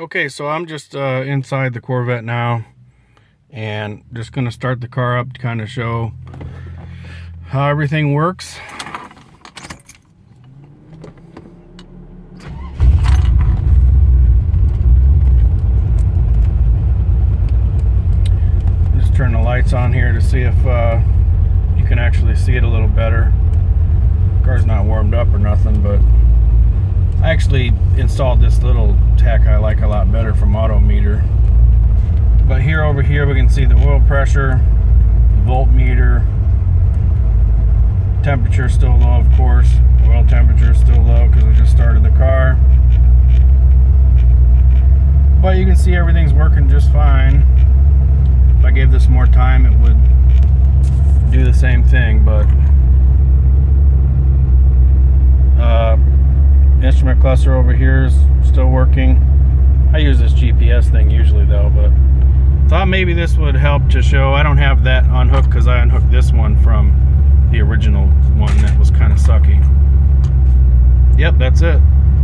Okay, so I'm just inside the Corvette now and just going to start the car up to kind of show how everything works. Just turn the lights on here to see if you can actually see it a little better. The car's not warmed up or nothing, but I actually installed this little tech I like a lot better from Autometer. But here, over here, we can see the oil pressure, the voltmeter, temperature still low, of course. Oil temperature is still low because we just started the car. But you can see everything's working just fine. If I gave this more time, it would do the same thing, but instrument cluster over here is still working. I use this GPS thing usually though, but thought maybe this would help to show. I don't have that unhooked because I unhooked this one from the original one that was kind of sucky. Yep, that's it.